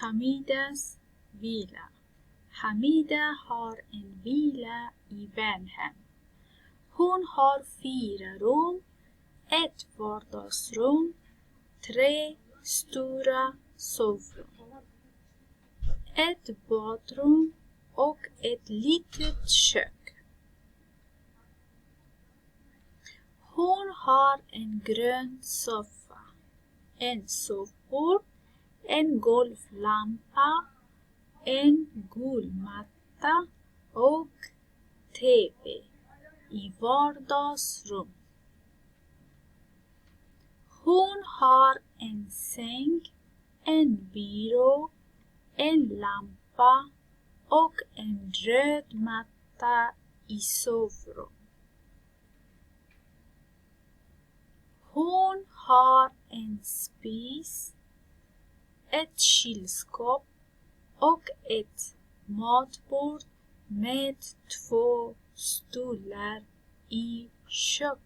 Hamidas villa. Hamida har en villa i Värnhem. Hon har 4 rum, ett vardagsrum, 3 stora sovrum, ett badrum och ett litet kök. Hon har en grön soffa, en sovbord, en golflampa, en gul matta och TV i vardagsrum. Hon har en säng, en byrå, en lampa och en röd matta i sovrum. Hon har en spis, ett kylskåp och ett matbord med 2 stolar i köket.